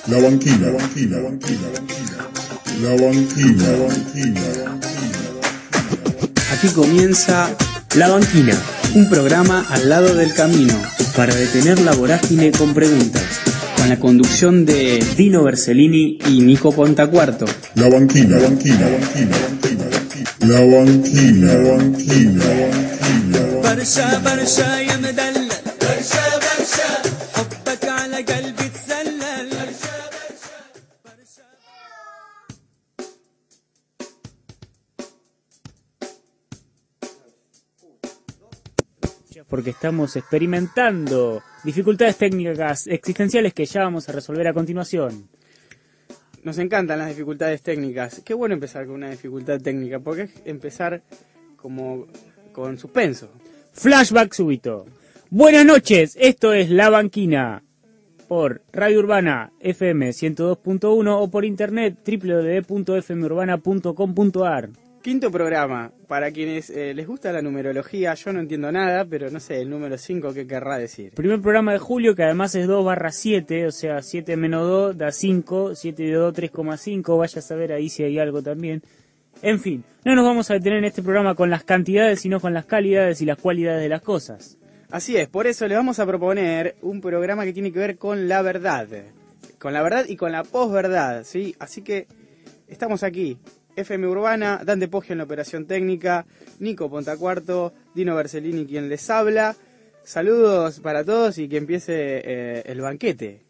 La banquina, banquina, banquina, la banquina, banquina. Aquí comienza La Banquina, un programa al lado del camino para detener la vorágine con preguntas, con la conducción de Dino Bersellini y Nico Pontacuarto. La banquina, banquina, banquina, banquina, la banquina, banquina, banquina. برشا برشا يا مدلل برشا برشا حبك على قلبي تسلل برشا برشا Porque estamos experimentando dificultades técnicas existenciales que ya vamos a resolver a continuación. Nos encantan las dificultades técnicas. Qué bueno empezar con una dificultad técnica, porque es empezar como con suspenso. Flashback súbito. Buenas noches, esto es La Banquina por Radio Urbana FM 102.1 o por internet www.fmurbana.com.ar. Quinto programa, para quienes les gusta la numerología, yo no entiendo nada, pero no sé, el número 5, ¿qué querrá decir? Primer programa de julio, que además es 2/7, o sea, 7 menos 2 da 5, 7 de 2, 3,5, vaya a saber ahí si hay algo también. En fin, no nos vamos a detener en este programa con las cantidades, sino con las calidades y las cualidades de las cosas. Así es, por eso les vamos a proponer un programa que tiene que ver con la verdad y con la posverdad, ¿sí? Así que estamos aquí, FM Urbana, Dante Poggio en la operación técnica, Nico Pontacuarto, Dino Bersellini quien les habla. Saludos para todos y que empiece el banquete.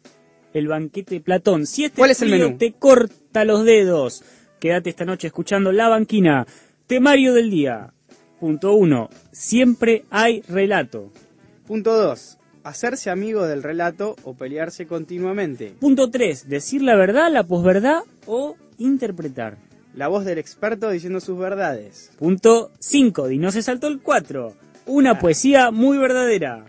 El banquete Platón. Si este ¿Cuál es el frío menú? te corta los dedos, quédate esta noche escuchando La Banquina. Temario del día. Punto 1. Siempre hay relato. Punto 2. Hacerse amigo del relato o pelearse continuamente. Punto 3. Decir la verdad, la posverdad o interpretar. La voz del experto diciendo sus verdades. Punto 5. Dino se saltó el 4. Una poesía muy verdadera.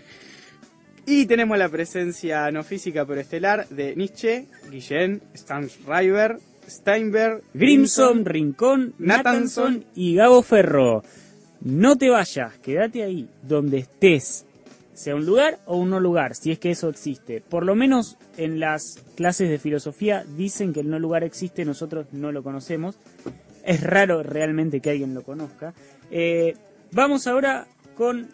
Y tenemos la presencia no física pero estelar de Nietzsche, Guillén, Stanriver, Steinberg, Grimson, Rincón, Nathanson Nathanson y Gabo Ferro. No te vayas, quédate ahí, donde estés. Sea un lugar o un no lugar, si es que eso existe. Por lo menos en las clases de filosofía dicen que el no lugar existe, nosotros no lo conocemos. Es raro realmente que alguien lo conozca. Vamos ahora con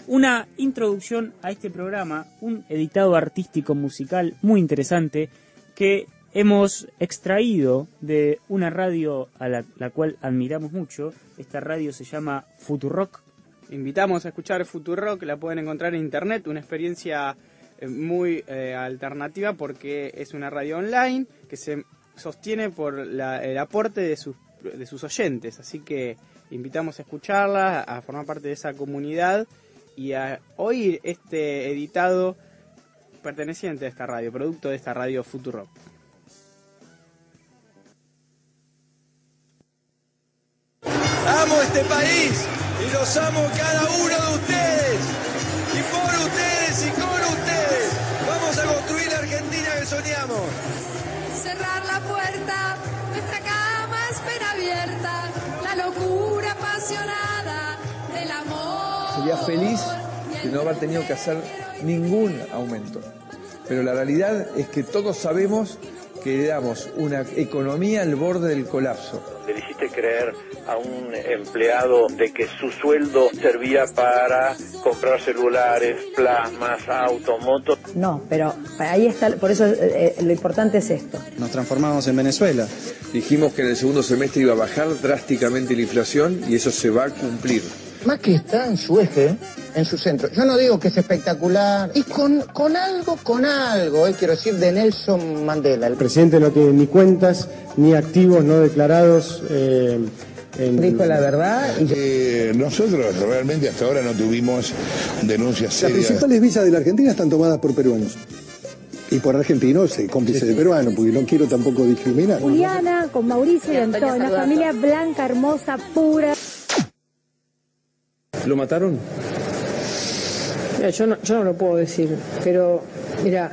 una introducción a este programa, un editado artístico musical muy interesante que hemos extraído de una radio a la cual admiramos mucho. Esta radio se llama Futurock. Invitamos a escuchar Futurock, la pueden encontrar en internet, una experiencia muy alternativa porque es una radio online que se sostiene por el aporte de sus oyentes, así que invitamos a escucharla, a formar parte de esa comunidad y a oír este editado perteneciente a esta radio, producto de esta radio Futurock. Amo este país y los amo cada uno de ustedes. Y por ustedes y con ustedes vamos a construir la Argentina que soñamos. Cerrar la puerta, nuestra cama espera abierta, la locura apasionada del amor. Sería feliz de no haber tenido que hacer ningún aumento. Pero la realidad es que todos sabemos que le damos una economía al borde del colapso. Le hiciste creer a un empleado de que su sueldo servía para comprar celulares, plasmas, autos, motos. No, pero ahí está, por eso lo importante es esto. Nos transformamos en Venezuela. Dijimos que en el segundo semestre iba a bajar drásticamente la inflación y eso se va a cumplir. Macri está en su eje, en su centro. Yo no digo que es espectacular. Y con algo, quiero decir, de Nelson Mandela. El presidente no tiene ni cuentas, ni activos no declarados. Dijo la verdad. Nosotros realmente hasta ahora no tuvimos denuncias Las serias. principales visas de la Argentina están tomadas por peruanos. Y por argentinos, cómplices de peruanos, porque no quiero tampoco discriminar. Juliana, con Mauricio y Antonio, una familia blanca, hermosa, pura. ¿Lo mataron? Mira, yo no lo puedo decir, pero mira,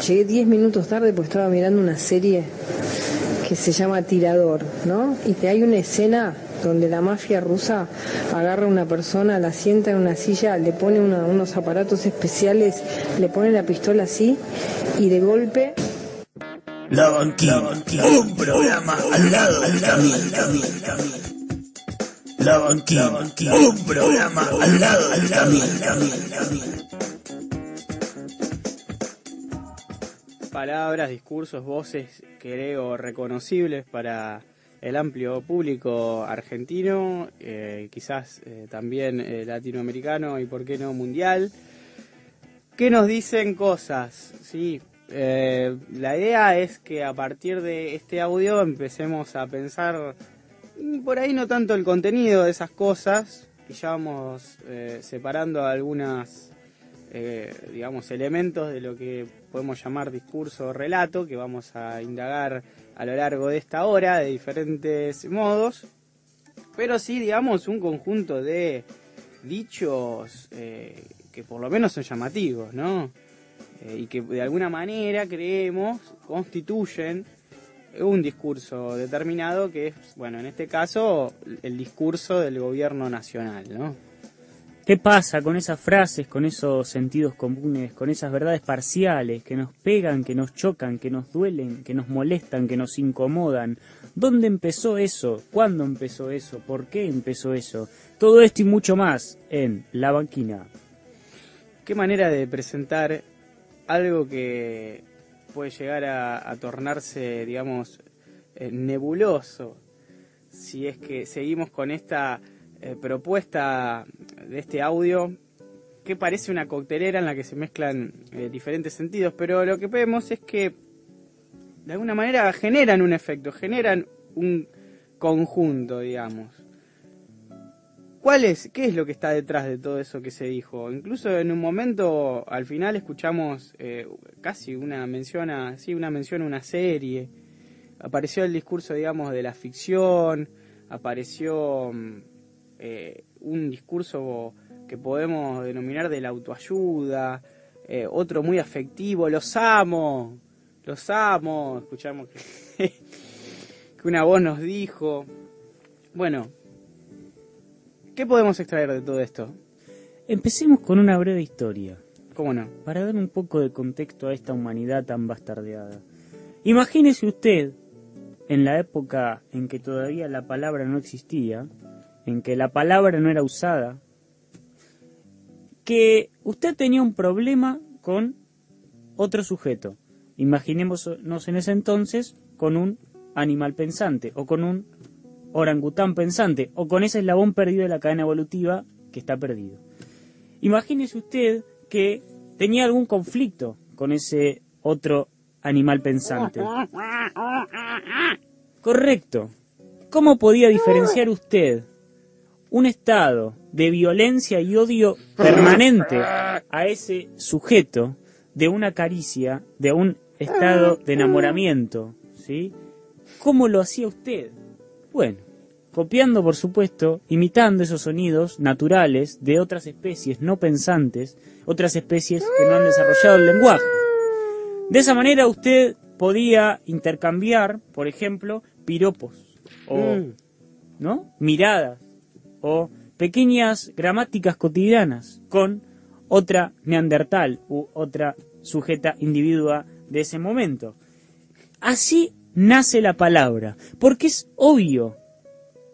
llegué 10 minutos tarde porque estaba mirando una serie que se llama Tirador, ¿no? Y hay una escena donde la mafia rusa agarra a una persona, la sienta en una silla, le pone unos aparatos especiales, le pone la pistola así y de golpe... La Banquina, un programa al lado del camino. La Banquina, un programa al lado del camino. Palabras, discursos, voces, creo, reconocibles para el amplio público argentino, quizás también latinoamericano y por qué no mundial, que nos dicen cosas, ¿sí? La idea es que a partir de este audio empecemos a pensar por ahí no tanto el contenido de esas cosas, y ya vamos separando algunas, digamos, elementos de lo que podemos llamar discurso o relato, que vamos a indagar a lo largo de esta hora de diferentes modos, pero sí, digamos, un conjunto de dichos que por lo menos son llamativos, ¿no? Y que de alguna manera creemos constituyen un discurso determinado que es, bueno, en este caso, el discurso del gobierno nacional, ¿no? ¿Qué pasa con esas frases, con esos sentidos comunes, con esas verdades parciales que nos pegan, que nos chocan, que nos duelen, que nos molestan, que nos incomodan? ¿Dónde empezó eso? ¿Cuándo empezó eso? ¿Por qué empezó eso? Todo esto y mucho más en La Banquina. ¿Qué manera de presentar algo que puede llegar a tornarse, digamos, nebuloso, si es que seguimos con esta propuesta de este audio, que parece una coctelera en la que se mezclan diferentes sentidos, pero lo que vemos es que de alguna manera generan un efecto, generan un conjunto, digamos. ¿Qué es lo que está detrás de todo eso que se dijo? Incluso en un momento, al final, escuchamos casi una mención a una serie. Apareció el discurso, digamos, de la ficción, apareció un discurso que podemos denominar de la autoayuda, otro muy afectivo, los amo, escuchamos que una voz nos dijo. Bueno, ¿qué podemos extraer de todo esto? Empecemos con una breve historia. ¿Cómo no? Para dar un poco de contexto a esta humanidad tan bastardeada. Imagínese usted, en la época en que todavía la palabra no existía, en que la palabra no era usada, que usted tenía un problema con otro sujeto. Imaginémonos en ese entonces con un animal pensante, o con un orangután pensante, o con ese eslabón perdido de la cadena evolutiva que está perdido. Imagínese usted que tenía algún conflicto con ese otro animal pensante. Correcto. ¿Cómo podía diferenciar usted un estado de violencia y odio permanente a ese sujeto de una caricia, de un estado de enamoramiento, ¿sí? ¿Cómo lo hacía usted? Bueno, copiando, por supuesto, imitando esos sonidos naturales de otras especies no pensantes, otras especies que no han desarrollado el lenguaje. De esa manera usted podía intercambiar, por ejemplo, piropos, o ¿no? miradas, o pequeñas gramáticas cotidianas con otra neandertal u otra sujeta individua de ese momento. Así nace la palabra, porque es obvio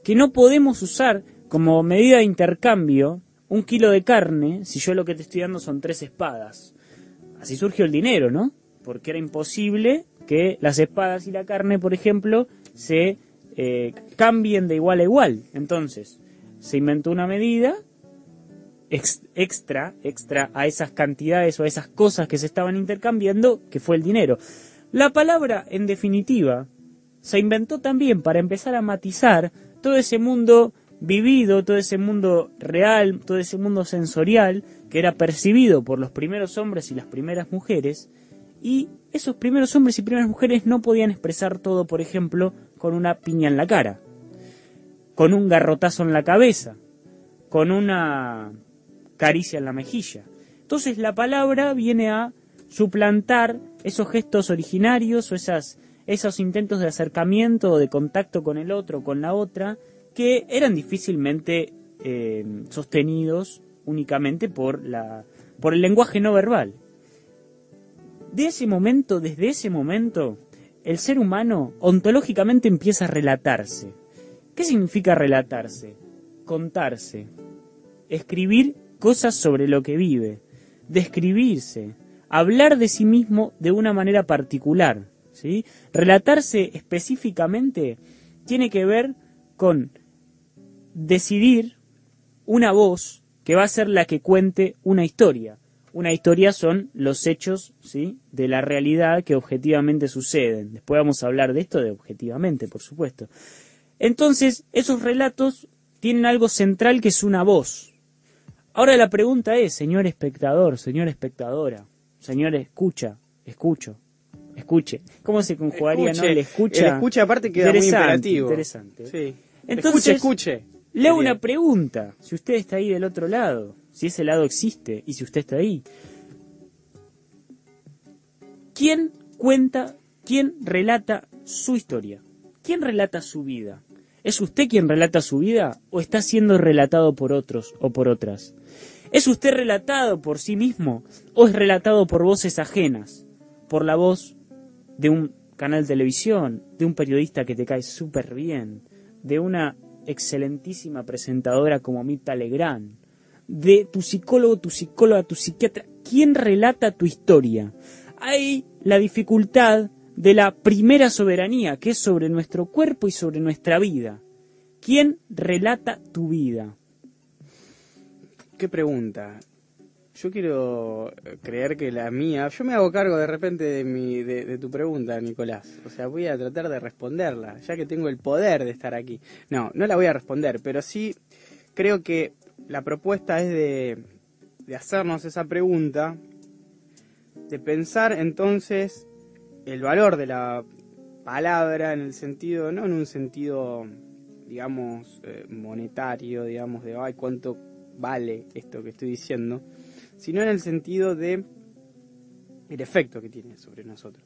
que no podemos usar como medida de intercambio 1 kilo de carne si yo lo que te estoy dando son 3 espadas. Así surgió el dinero, ¿no? Porque era imposible que las espadas y la carne, por ejemplo, se cambien de igual a igual. Entonces, se inventó una medida extra a esas cantidades o a esas cosas que se estaban intercambiando, que fue el dinero. La palabra, en definitiva, se inventó también para empezar a matizar todo ese mundo vivido, todo ese mundo real, todo ese mundo sensorial que era percibido por los primeros hombres y las primeras mujeres, y esos primeros hombres y primeras mujeres no podían expresar todo, por ejemplo, con una piña en la cara, con un garrotazo en la cabeza, con una caricia en la mejilla. Entonces la palabra viene a suplantar esos gestos originarios o esos intentos de acercamiento o de contacto con el otro, con la otra, que eran difícilmente sostenidos únicamente por el lenguaje no verbal. Desde ese momento, el ser humano ontológicamente empieza a relatarse. ¿Qué significa relatarse? Contarse, escribir cosas sobre lo que vive, describirse, hablar de sí mismo de una manera particular, ¿sí? Relatarse específicamente tiene que ver con decidir una voz que va a ser la que cuente una historia. Una historia son los hechos, ¿sí?, de la realidad que objetivamente suceden. Después vamos a hablar de esto de objetivamente, por supuesto. Entonces, esos relatos tienen algo central que es una voz. Ahora la pregunta es, señor espectador, señora espectadora, señor escuche. ¿Cómo se conjugaría, no? El escucha. El escucha aparte queda muy imperativo. Interesante. Sí. Entonces, escuche. Leo una pregunta, si usted está ahí del otro lado, si ese lado existe y si usted está ahí. ¿Quién relata su historia? ¿Quién relata su vida? ¿Es usted quien relata su vida o está siendo relatado por otros o por otras? ¿Es usted relatado por sí mismo o es relatado por voces ajenas? Por la voz de un canal de televisión, de un periodista que te cae súper bien, de una excelentísima presentadora como Mirta Legrand, de tu psicólogo, tu psicóloga, tu psiquiatra. ¿Quién relata tu historia? Hay la dificultad de la primera soberanía, que es sobre nuestro cuerpo y sobre nuestra vida. ¿Quién relata tu vida? ¿Qué pregunta? Yo quiero creer que la mía... Yo me hago cargo de repente de tu pregunta, Nicolás. O sea, voy a tratar de responderla, ya que tengo el poder de estar aquí. No la voy a responder, pero sí creo que la propuesta es de hacernos esa pregunta, de pensar entonces el valor de la palabra en el sentido, no en un sentido, digamos, monetario, digamos, de ay, cuánto vale esto que estoy diciendo, sino en el sentido de el efecto que tiene sobre nosotros.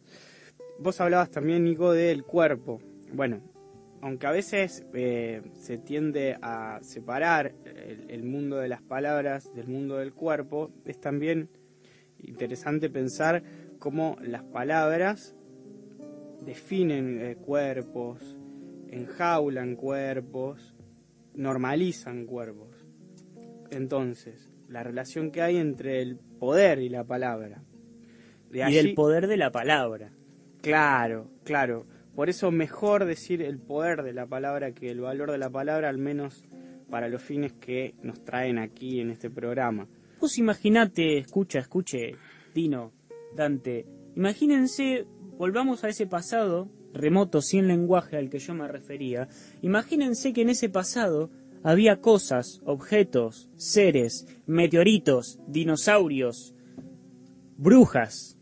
Vos hablabas también, Nico, del cuerpo. Bueno, aunque a veces se tiende a separar el mundo de las palabras del mundo del cuerpo, es también interesante pensar cómo las palabras definen cuerpos, enjaulan cuerpos, normalizan cuerpos. Entonces, la relación que hay entre el poder y la palabra. Y el poder de la palabra. Claro. Por eso mejor decir el poder de la palabra que el valor de la palabra, al menos para los fines que nos traen aquí en este programa. Vos imaginate, escuche, Dino, Dante, imagínense, volvamos a ese pasado remoto, sin lenguaje al que yo me refería. Imagínense que en ese pasado había cosas, objetos, seres, meteoritos, dinosaurios, brujas,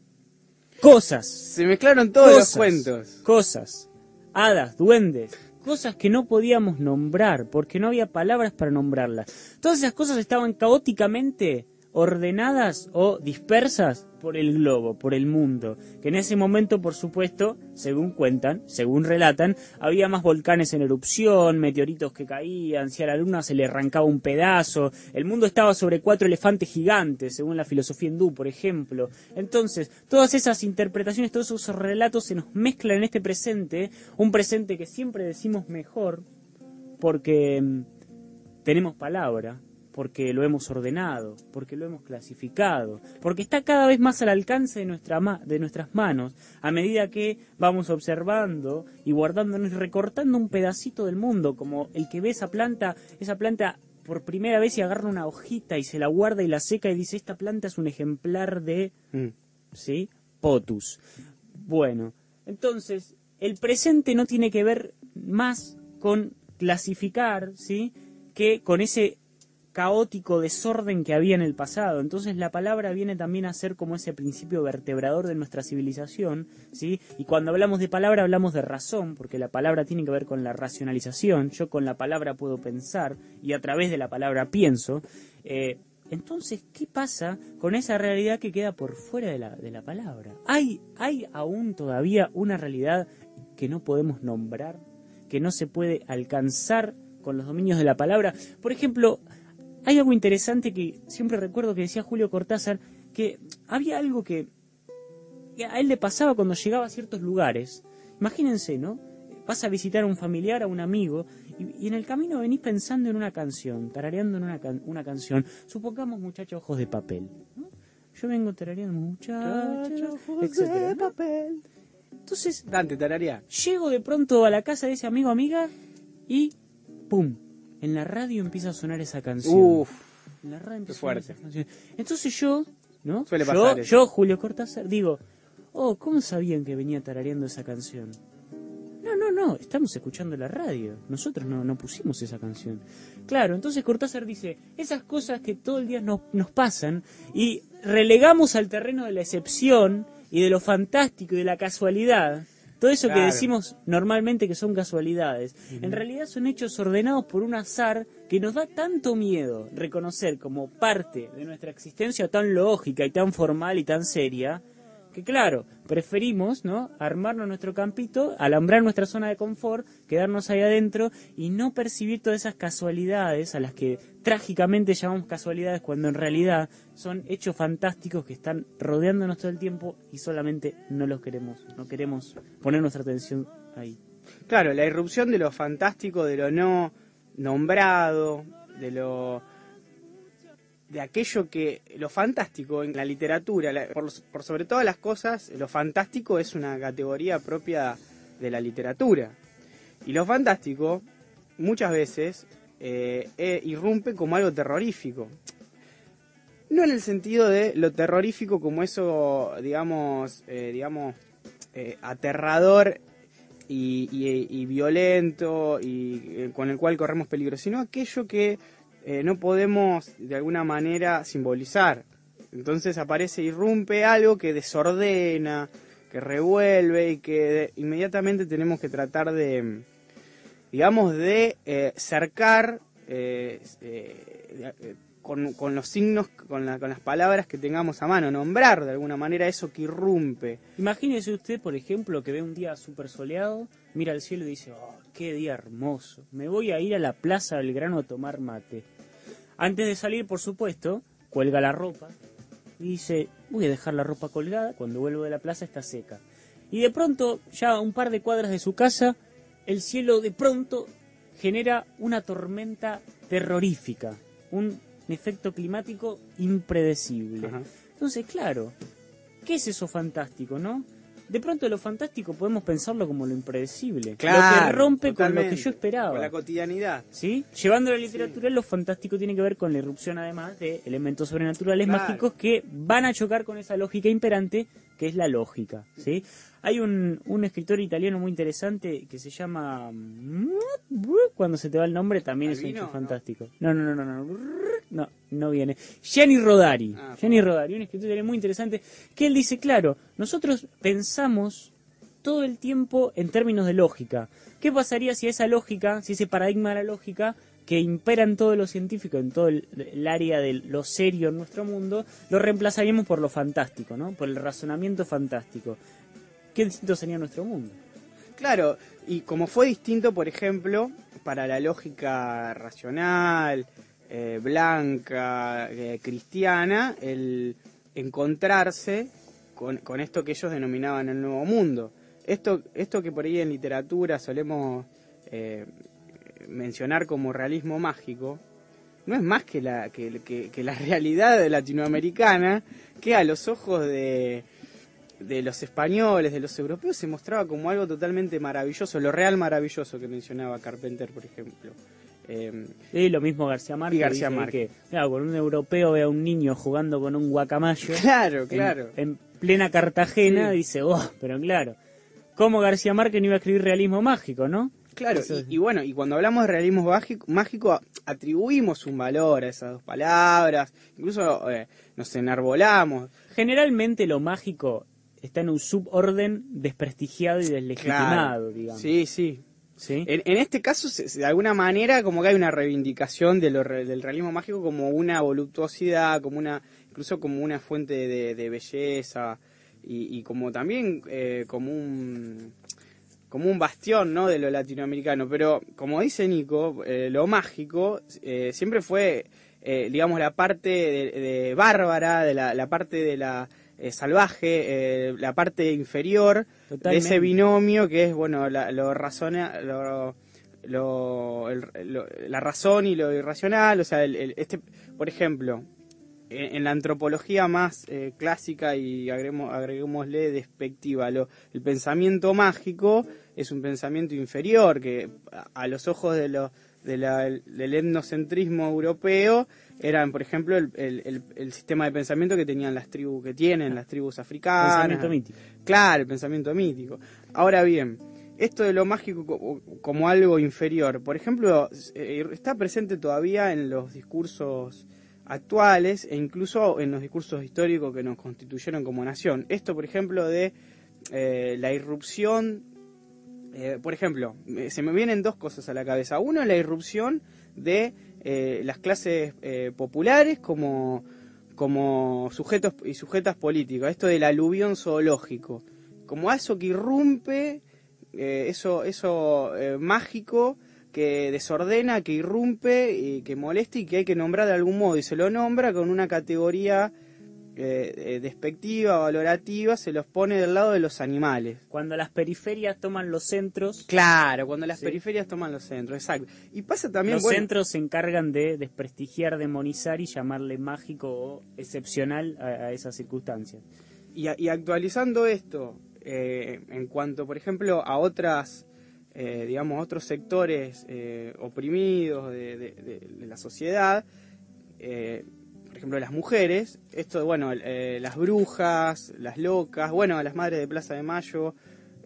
cosas. Se mezclaron todos los cuentos. Cosas, hadas, duendes, cosas que no podíamos nombrar porque no había palabras para nombrarlas. Todas esas cosas estaban caóticamente ordenadas o dispersas por el globo, por el mundo, que en ese momento, por supuesto, según cuentan, según relatan, había más volcanes en erupción, meteoritos que caían, si a la luna se le arrancaba un pedazo, el mundo estaba sobre 4 elefantes gigantes, según la filosofía hindú, por ejemplo. Entonces, todas esas interpretaciones, todos esos relatos se nos mezclan en este presente, un presente que siempre decimos mejor, porque tenemos palabra, porque lo hemos ordenado, porque lo hemos clasificado, porque está cada vez más al alcance de nuestras manos, a medida que vamos observando y guardándonos y recortando un pedacito del mundo, como el que ve esa planta por primera vez y agarra una hojita y se la guarda y la seca y dice, esta planta es un ejemplar de, ¿sí?, Potus. Bueno, entonces, el presente no tiene que ver más con clasificar, ¿sí?, que con ese caótico desorden que había en el pasado. Entonces la palabra viene también a ser como ese principio vertebrador de nuestra civilización, ¿sí? Y cuando hablamos de palabra hablamos de razón, porque la palabra tiene que ver con la racionalización. Yo con la palabra puedo pensar y a través de la palabra pienso. Entonces, ¿qué pasa con esa realidad que queda por fuera de la palabra? ¿Hay aún todavía una realidad que no podemos nombrar, que no se puede alcanzar con los dominios de la palabra. Por ejemplo, hay algo interesante que siempre recuerdo que decía Julio Cortázar, que había algo que a él le pasaba cuando llegaba a ciertos lugares. Imagínense, ¿no? Vas a visitar a un familiar, a un amigo, y en el camino venís pensando en una canción, tarareando en una canción. Supongamos Muchachos Ojos de Papel, ¿no? Yo vengo tarareando Muchachos Ojos de Papel. Entonces, Dante, tararea. Llego de pronto a la casa de ese amigo amiga y ¡pum! En la radio empieza a sonar esa canción. Uf, en la radio empieza qué fuerte. a sonar esa canción. Entonces yo, ¿no? Suele pasar eso. Yo, Julio Cortázar, digo, ¿cómo sabían que venía tarareando esa canción? No, estamos escuchando la radio. Nosotros no pusimos esa canción. Claro, entonces Cortázar dice, esas cosas que todo el día nos pasan y relegamos al terreno de la excepción y de lo fantástico y de la casualidad. Todo eso que decimos normalmente que son casualidades, en realidad son hechos ordenados por un azar que nos da tanto miedo reconocer como parte de nuestra existencia tan lógica y tan formal y tan seria, que claro, preferimos, ¿no?, armarnos nuestro campito, alambrar nuestra zona de confort, quedarnos ahí adentro y no percibir todas esas casualidades a las que trágicamente llamamos casualidades cuando en realidad son hechos fantásticos que están rodeándonos todo el tiempo y solamente no queremos poner nuestra atención ahí. Claro, la irrupción de lo fantástico, de lo no nombrado, de aquello que lo fantástico en la literatura, por sobre todas las cosas, lo fantástico es una categoría propia de la literatura. Y lo fantástico muchas veces irrumpe como algo terrorífico. No en el sentido de lo terrorífico como eso, digamos, aterrador y violento y con el cual corremos peligro, sino aquello que no podemos de alguna manera simbolizar. Entonces irrumpe algo que desordena, que revuelve y que inmediatamente tenemos que tratar de, digamos, de cercar con los signos, con las palabras que tengamos a mano, nombrar de alguna manera eso que irrumpe. Imagínese usted, por ejemplo, que ve un día súper soleado, mira al cielo y dice, qué día hermoso, me voy a ir a la Plaza Belgrano a tomar mate. Antes de salir, por supuesto, cuelga la ropa y dice, voy a dejar la ropa colgada, cuando vuelvo de la plaza está seca. Y de pronto, ya a un par de cuadras de su casa, el cielo de pronto genera una tormenta terrorífica, un efecto climático impredecible. Ajá. Entonces, claro, ¿qué es eso fantástico, no? De pronto lo fantástico podemos pensarlo como lo impredecible, claro, lo que rompe totalmente, con lo que yo esperaba. Con la cotidianidad. ¿Sí? Llevando a la literatura, lo fantástico tiene que ver con la irrupción, además, de elementos sobrenaturales mágicos que van a chocar con esa lógica imperante, que es la lógica. ¿Sí? Hay un escritor italiano muy interesante que se llama... Cuando se te va el nombre también es un hecho fantástico. No viene. Gianni Rodari. Gianni Rodari, un escritor italiano muy interesante, que él dice, claro, nosotros pensamos todo el tiempo en términos de lógica. ¿Qué pasaría si esa lógica, si ese paradigma de la lógica que impera en todo lo científico, en todo el área de lo serio en nuestro mundo, lo reemplazaríamos por lo fantástico, ¿no? Por el razonamiento fantástico? ¿Qué distinto sería nuestro mundo? Claro, y como fue distinto, por ejemplo, para la lógica racional, blanca, cristiana, el encontrarse con esto que ellos denominaban el nuevo mundo. Esto que por ahí en literatura solemos mencionar como realismo mágico, no es más que la realidad latinoamericana, que a los ojos de los españoles, de los europeos, se mostraba como algo totalmente maravilloso, lo real maravilloso que mencionaba Carpenter, por ejemplo. Y lo mismo García Márquez. Y García Márquez. Que, claro, cuando un europeo ve a un niño jugando con un guacamayo, claro. En plena Cartagena, dice, pero claro, ¿cómo García Márquez no iba a escribir realismo mágico, no? Claro, y bueno, y cuando hablamos de realismo mágico, atribuimos un valor a esas dos palabras, incluso nos enarbolamos. Generalmente lo mágico está en un suborden desprestigiado y deslegitimado, digamos. Sí. En este caso, de alguna manera, como que hay una reivindicación del realismo mágico como una voluptuosidad, incluso como una fuente de belleza, y como también como como un bastión, ¿no?, de lo latinoamericano, pero como dice Nico, lo mágico siempre fue, digamos, la parte de bárbara, de la parte de la salvaje, la parte inferior. Totalmente. De ese binomio que es, bueno, la razón y lo irracional. O sea, por ejemplo, en la antropología más clásica y agreguémosle despectiva, el pensamiento mágico es un pensamiento inferior que a los ojos del etnocentrismo europeo eran, por ejemplo, el sistema de pensamiento que tenían las tribus africanas. Pensamiento mítico. Claro, el pensamiento mítico. Ahora bien, esto de lo mágico como algo inferior, por ejemplo, está presente todavía en los discursos actuales e incluso en los discursos históricos que nos constituyeron como nación. Esto, por ejemplo, de la irrupción, por ejemplo, se me vienen dos cosas a la cabeza. Uno, la irrupción de las clases populares como sujetos y sujetas políticos. Esto del aluvión zoológico, como eso que irrumpe, eso mágico, que desordena, que irrumpe y que molesta y que hay que nombrar de algún modo, y se lo nombra con una categoría despectiva, valorativa, se los pone del lado de los animales. Cuando las periferias toman los centros. Claro, cuando las periferias toman los centros, exacto. Y pasa también, los centros se encargan de desprestigiar, demonizar y llamarle mágico o excepcional a esas circunstancias. Y actualizando esto, en cuanto, por ejemplo, a otras, digamos, otros sectores oprimidos de la sociedad, por ejemplo, las mujeres, esto, bueno, las brujas, las locas, bueno, las madres de Plaza de Mayo,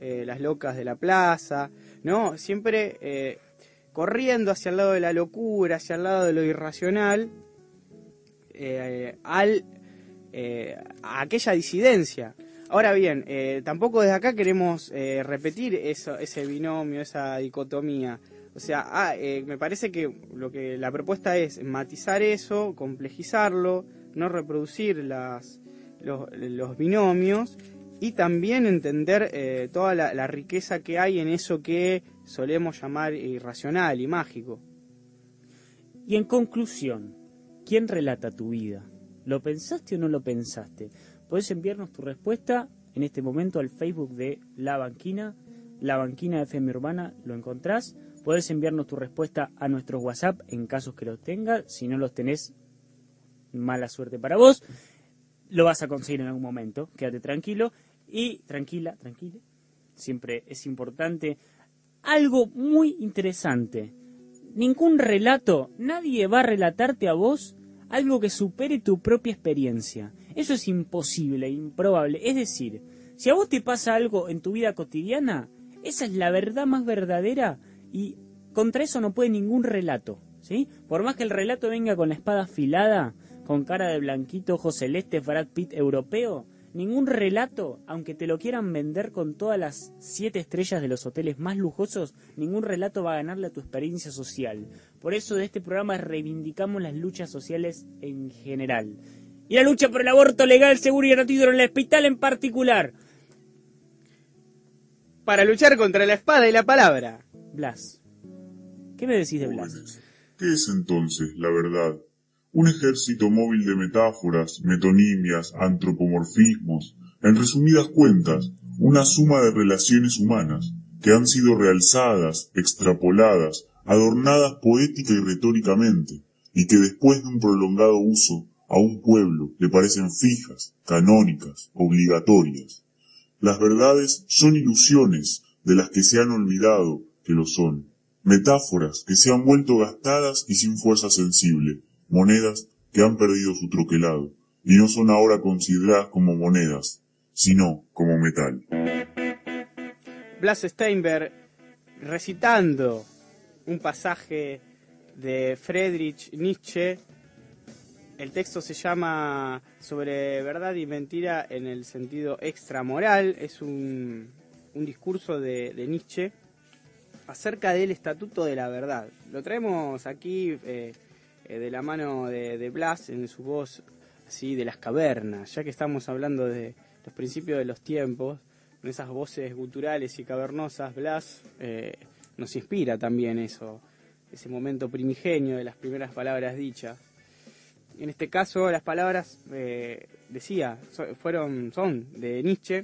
las locas de la plaza, ¿no? Siempre corriendo hacia el lado de la locura, hacia el lado de lo irracional, a aquella disidencia. Ahora bien, tampoco desde acá queremos repetir ese binomio, esa dicotomía. O sea, me parece que la propuesta es matizar eso, complejizarlo, no reproducir los binomios y también entender toda la riqueza que hay en eso que solemos llamar irracional y mágico. Y en conclusión, ¿quién relata tu vida? ¿Lo pensaste o no lo pensaste? Podés enviarnos tu respuesta en este momento al Facebook de La Banquina FM Urbana, lo encontrás. Podés enviarnos tu respuesta a nuestros WhatsApp en casos que los tengas. Si no los tenés, mala suerte para vos. Lo vas a conseguir en algún momento. Quédate tranquilo. Y tranquila. Siempre es importante. Algo muy interesante. Ningún relato, nadie va a relatarte a vos algo que supere tu propia experiencia. Eso es imposible, improbable. Es decir, si a vos te pasa algo en tu vida cotidiana, esa es la verdad más verdadera. Y contra eso no puede ningún relato, ¿sí? Por más que el relato venga con la espada afilada, con cara de blanquito, ojos celestes, Brad Pitt europeo, ningún relato, aunque te lo quieran vender con todas las 7 estrellas de los hoteles más lujosos, ningún relato va a ganarle a tu experiencia social. Por eso de este programa reivindicamos las luchas sociales en general. Y la lucha por el aborto legal, seguro y gratuito en el hospital en particular. Para luchar contra la espada y la palabra. Blas, ¿qué me decís de Blas? ¿Qué es entonces la verdad? Un ejército móvil de metáforas, metonimias, antropomorfismos, en resumidas cuentas, una suma de relaciones humanas que han sido realzadas, extrapoladas, adornadas poética y retóricamente, y que después de un prolongado uso a un pueblo le parecen fijas, canónicas, obligatorias. Las verdades son ilusiones de las que se han olvidado que lo son, metáforas que se han vuelto gastadas y sin fuerza sensible, monedas que han perdido su troquelado y no son ahora consideradas como monedas, sino como metal. Blas Steinberg recitando un pasaje de Friedrich Nietzsche. El texto se llama Sobre verdad y mentira en el sentido extramoral. Es un discurso de Nietzsche acerca del estatuto de la verdad. Lo traemos aquí de la mano de Blas en su voz así de las cavernas, ya que estamos hablando de los principios de los tiempos. con esas voces guturales y cavernosas, Blas nos inspira también eso, ese momento primigenio de las primeras palabras dichas. En este caso, las palabras, son de Nietzsche.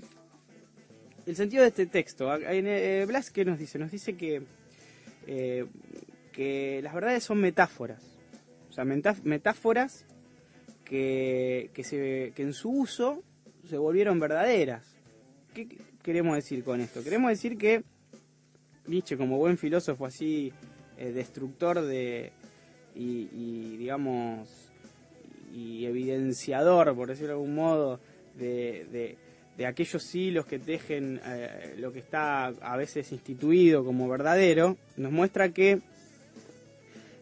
El sentido de este texto, Blas, ¿qué nos dice? Nos dice que las verdades son metáforas. O sea, metáforas que en su uso se volvieron verdaderas. ¿Qué queremos decir con esto? Queremos decir que Nietzsche, como buen filósofo así, destructor y evidenciador, por decirlo de algún modo, de aquellos hilos que tejen lo que está a veces instituido como verdadero, nos muestra que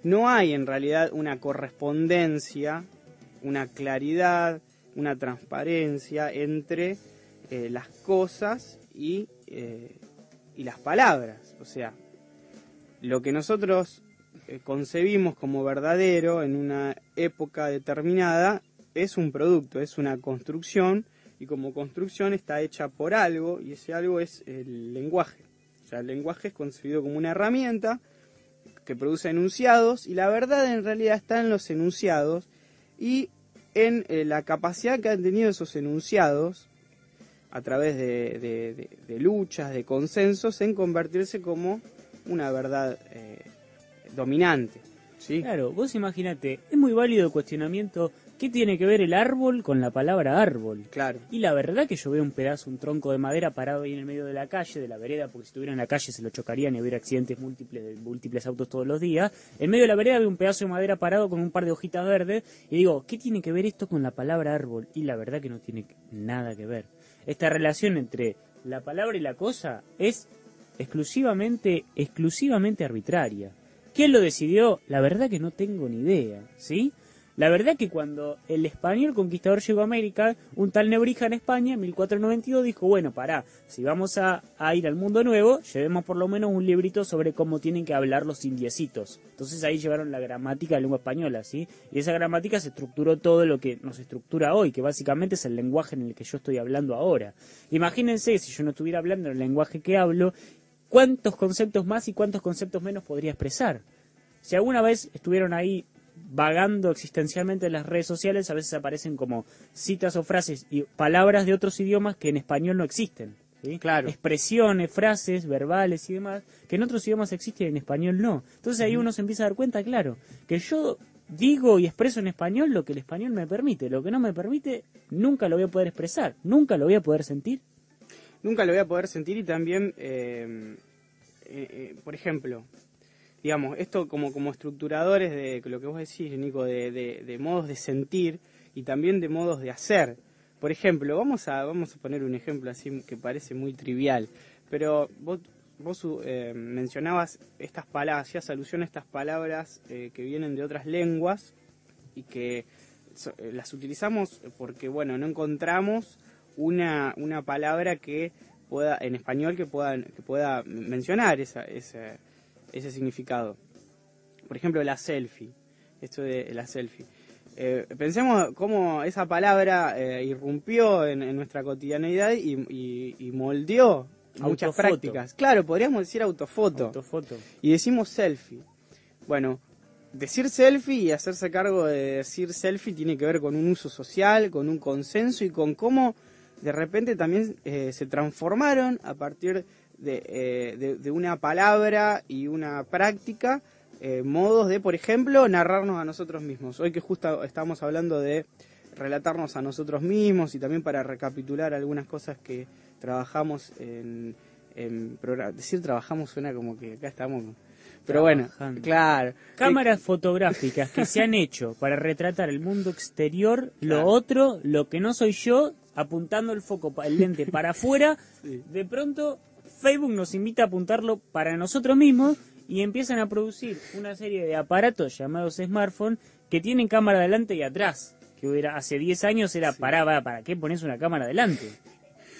no hay en realidad una correspondencia, una claridad, una transparencia entre las cosas y las palabras. O sea, lo que nosotros concebimos como verdadero en una época determinada es un producto, es una construcción, y como construcción está hecha por algo, y ese algo es el lenguaje. O sea, el lenguaje es concebido como una herramienta que produce enunciados, y la verdad en realidad está en los enunciados y en la capacidad que han tenido esos enunciados a través de luchas, de consensos, en convertirse como una verdad dominante. ¿Sí? Claro, vos imaginate, es muy válido el cuestionamiento, ¿qué tiene que ver el árbol con la palabra árbol? Claro. Y la verdad que yo veo un tronco de madera parado ahí en el medio de la calle, de la vereda, porque si estuviera en la calle se lo chocarían y hubiera accidentes múltiples de múltiples autos todos los días. En medio de la vereda veo un pedazo de madera parado con un par de hojitas verdes y digo, ¿qué tiene que ver esto con la palabra árbol? Y la verdad que no tiene nada que ver. Esta relación entre la palabra y la cosa es exclusivamente arbitraria. ¿Quién lo decidió? La verdad que no tengo ni idea, ¿sí? La verdad que cuando el español conquistador llegó a América, un tal Nebrija en España, en 1492, dijo, bueno, si vamos a ir al mundo nuevo, llevemos por lo menos un librito sobre cómo tienen que hablar los indiecitos. Entonces ahí llevaron la gramática de lengua española, ¿sí? Y esa gramática se estructuró todo lo que nos estructura hoy, que básicamente es el lenguaje en el que yo estoy hablando ahora. Imagínense, si yo no estuviera hablando el lenguaje que hablo, ¿cuántos conceptos más y cuántos conceptos menos podría expresar? Si alguna vez estuvieron ahí vagando existencialmente en las redes sociales, a veces aparecen como citas o frases y palabras de otros idiomas que en español no existen, ¿sí? Claro. Expresiones, frases, verbales y demás, que en otros idiomas existen y en español no. Entonces ahí uno se empieza a dar cuenta, claro, que yo digo y expreso en español lo que el español me permite, lo que no me permite nunca lo voy a poder expresar, nunca lo voy a poder sentir. Nunca lo voy a poder sentir. Y también, por ejemplo, digamos, esto como estructuradores de lo que vos decís, Nico, de modos de sentir y también de modos de hacer. Por ejemplo, vamos a poner un ejemplo así que parece muy trivial, pero vos mencionabas estas palabras, hacías alusión a estas palabras que vienen de otras lenguas y que las utilizamos porque, bueno, no encontramos una palabra que pueda, en español, que pueda mencionar ese significado. Por ejemplo, la selfie. Esto de la selfie. Pensemos cómo esa palabra irrumpió en nuestra cotidianeidad y moldeó muchas prácticas. Claro, podríamos decir autofoto. Y decimos selfie. Bueno, decir selfie y hacerse cargo de decir selfie tiene que ver con un uso social, con un consenso y con cómo de repente también se transformaron a partir de una palabra y una práctica, modos de, por ejemplo, narrarnos a nosotros mismos. Hoy que justo estamos hablando de relatarnos a nosotros mismos y también para recapitular algunas cosas que trabajamos en programa. Decir trabajamos suena como que acá estamos, pero bueno, claro. Cámaras fotográficas que se han hecho para retratar el mundo exterior, lo otro, lo que no soy yo, apuntando el foco, el lente para afuera. Sí. De pronto Facebook nos invita a apuntarlo para nosotros mismos y empiezan a producir una serie de aparatos llamados smartphones que tienen cámara adelante y atrás, que hace 10 años era ¿para qué pones una cámara adelante?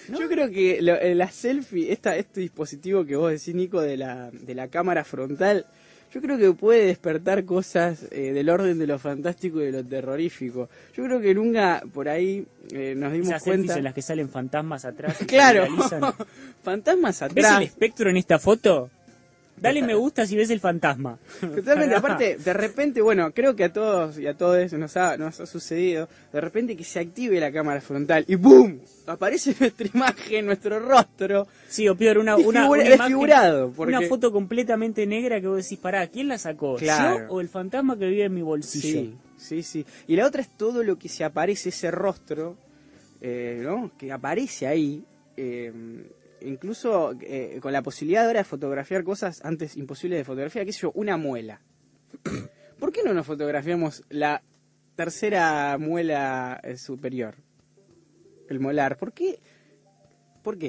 ¿No? Yo creo que la selfie, este dispositivo que vos decís, Nico, de la cámara frontal, yo creo que puede despertar cosas del orden de lo fantástico y de lo terrorífico. Yo creo que nunca por ahí nos dimos Esas cuenta... selfies en las que salen fantasmas atrás. Y claro, se viralizan. fantasmas ¿Ves atrás. el espectro en esta foto? Dale me gusta si ves el fantasma. Totalmente, aparte, de repente, bueno, creo que a todos y a todos nos ha sucedido, de repente que se active la cámara frontal y ¡boom! Aparece nuestra imagen, nuestro rostro. Sí, o peor, una desfigurado. Imagen, porque... una foto completamente negra que vos decís, pará, ¿quién la sacó? Claro. ¿Yo o el fantasma que vive en mi bolsillo? Sí. Y la otra es todo lo que se aparece, ese rostro, ¿no? Que aparece ahí. Incluso con la posibilidad ahora de fotografiar cosas antes imposibles de fotografiar, qué sé yo, una muela. ¿Por qué no nos fotografiamos la tercera muela superior? El molar. ¿Por qué?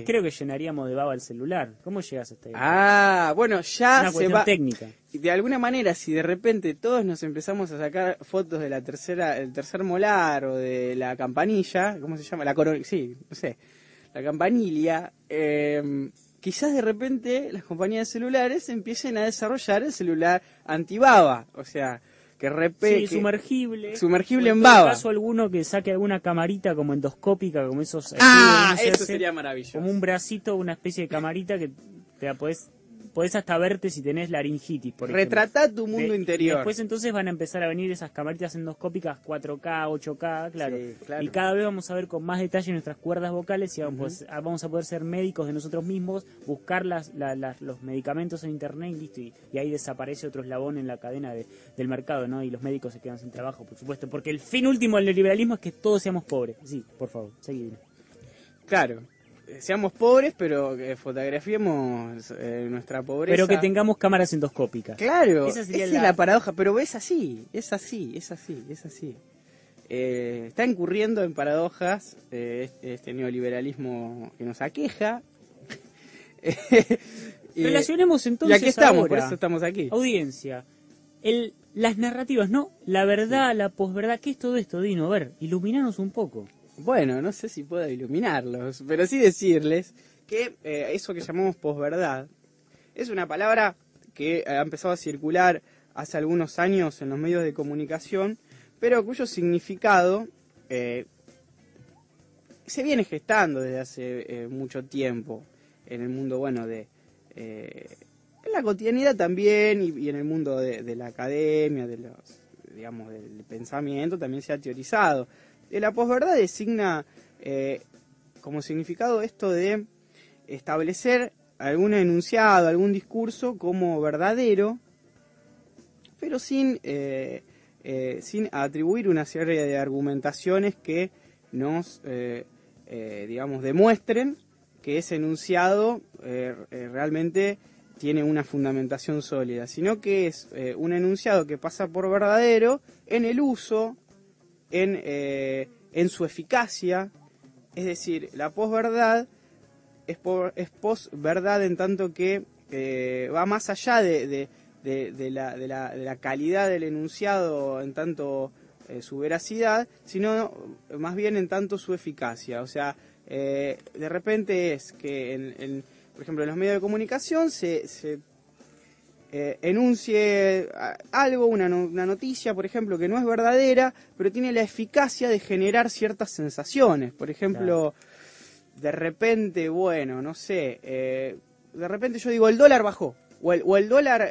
Creo que llenaríamos de baba el celular. ¿Cómo llegas hasta ahí? Ah, bueno, ya una se va. técnica. De alguna manera, si de repente todos nos empezamos a sacar fotos de el tercer molar o de la campanilla, ¿cómo se llama? Sí, no sé. La campanilla, quizás de repente las compañías de celulares empiecen a desarrollar el celular antibaba, o sea, sumergible en baba. En caso alguno que saque alguna camarita como endoscópica, como esos... eso sería maravilloso. Como un bracito, una especie de camarita que te la podés hasta verte si tenés laringitis, por ejemplo. Retratá tu mundo interior. Y después entonces van a empezar a venir esas camaritas endoscópicas 4K, 8K, claro. Sí, claro. Y cada vez vamos a ver con más detalle nuestras cuerdas vocales y vamos a poder ser médicos de nosotros mismos, buscar los medicamentos en internet y listo. Y ahí desaparece otro eslabón en la cadena del mercado, ¿no? Y los médicos se quedan sin trabajo, por supuesto. Porque el fin último del neoliberalismo es que todos seamos pobres. Sí, por favor, seguid. Claro. Seamos pobres, pero fotografiemos nuestra pobreza. Pero que tengamos cámaras endoscópicas. Claro, esa es la paradoja, pero es así. Está incurriendo en paradojas este neoliberalismo que nos aqueja. Relacionemos entonces y aquí estamos, ahora, por eso estamos aquí. Audiencia, las narrativas, ¿no? La verdad, la posverdad, ¿qué es todo esto, Dino? A ver, iluminanos un poco. Bueno, no sé si puedo iluminarlos, pero sí decirles que eso que llamamos posverdad es una palabra que ha empezado a circular hace algunos años en los medios de comunicación, pero cuyo significado se viene gestando desde hace mucho tiempo en el mundo, bueno, en la cotidianidad también y en el mundo de la academia, del pensamiento también se ha teorizado. La posverdad designa como significado esto de establecer algún enunciado, algún discurso como verdadero, pero sin atribuir una serie de argumentaciones que nos, demuestren que ese enunciado realmente tiene una fundamentación sólida, sino que es un enunciado que pasa por verdadero en el uso, en su eficacia. Es decir, la posverdad es posverdad en tanto que va más allá de la calidad del enunciado en tanto su veracidad, sino más bien en tanto su eficacia. O sea, de repente es que, por ejemplo, en los medios de comunicación se enuncie algo, una noticia, por ejemplo, que no es verdadera, pero tiene la eficacia de generar ciertas sensaciones. Por ejemplo, de repente, bueno, no sé, de repente yo digo, el dólar bajó, o el dólar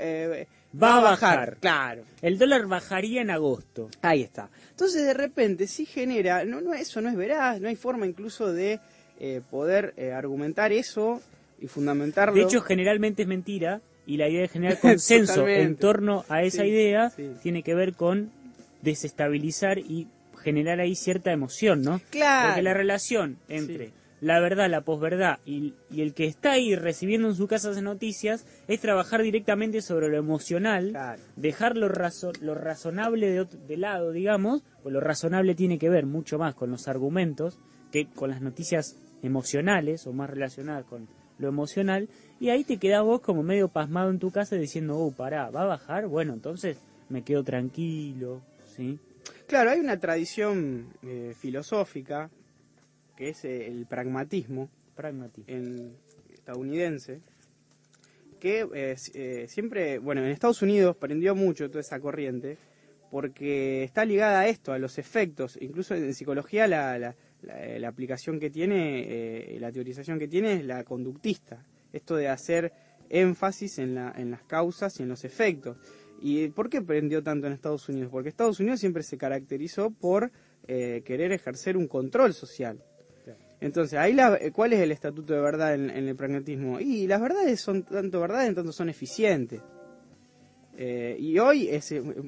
va a bajar. Claro. El dólar bajaría en agosto. Ahí está. Entonces, de repente, sí genera, eso no es veraz, no hay forma incluso de poder argumentar eso y fundamentarlo. De hecho, generalmente es mentira. Y la idea de generar consenso en torno a esa idea tiene que ver con desestabilizar y generar ahí cierta emoción, ¿no? Claro. Porque la relación entre la verdad, la posverdad y el que está ahí recibiendo en su casa esas noticias es trabajar directamente sobre lo emocional, dejar lo razonable de lado, digamos, pues lo razonable tiene que ver mucho más con los argumentos que con las noticias emocionales o más relacionadas con lo emocional, y ahí te quedás vos como medio pasmado en tu casa diciendo, pará, ¿va a bajar? Bueno, entonces me quedo tranquilo, ¿sí? Claro, hay una tradición filosófica que es el pragmatismo estadounidense, que siempre, bueno, en Estados Unidos prendió mucho toda esa corriente, porque está ligada a esto, a los efectos. Incluso en psicología la aplicación que tiene, la teorización que tiene es la conductista. Esto de hacer énfasis en las causas y en los efectos. ¿Y por qué prendió tanto en Estados Unidos? Porque Estados Unidos siempre se caracterizó por querer ejercer un control social. Entonces, ahí ¿cuál es el estatuto de verdad en el pragmatismo? Y las verdades son tanto verdades en tanto son eficientes. Y hoy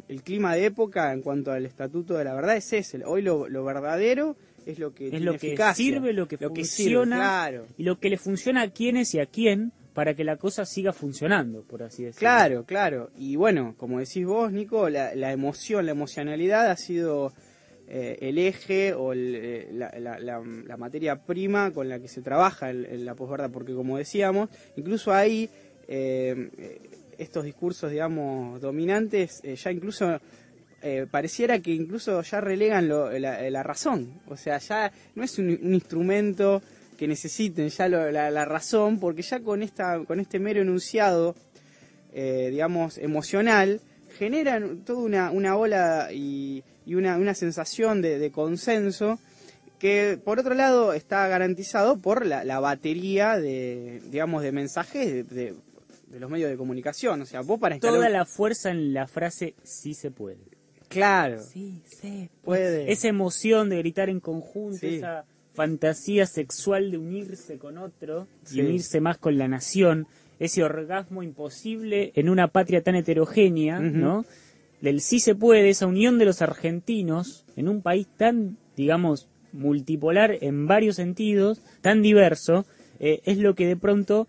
el clima de época en cuanto al estatuto de la verdad es ese. Hoy lo verdadero es lo que tiene eficacia, sirve, lo que funciona, claro. Y lo que le funciona a quiénes y a quién para que la cosa siga funcionando, por así decirlo. Claro, claro. Y bueno, como decís vos, Nico, la emoción, la emocionalidad ha sido el eje o la materia prima con la que se trabaja en la posverdad, porque como decíamos, incluso ahí estos discursos, digamos, dominantes, ya incluso pareciera que incluso ya relegan la razón. O sea, ya no es un instrumento que necesiten ya la razón, porque ya con este mero enunciado, digamos, emocional, generan toda una ola y una sensación de consenso que, por otro lado, está garantizado por la batería de mensajes de los medios de comunicación. O sea, vos para instalar... Toda la fuerza en la frase "sí se puede". Claro. Sí se puede. Esa emoción de gritar en conjunto, Sí. esa fantasía sexual de unirse con otro y Sí. unirse más con la nación, ese orgasmo imposible en una patria tan heterogénea, ¿no? Del sí se puede, esa unión de los argentinos en un país tan, digamos, multipolar en varios sentidos, tan diverso, es lo que de pronto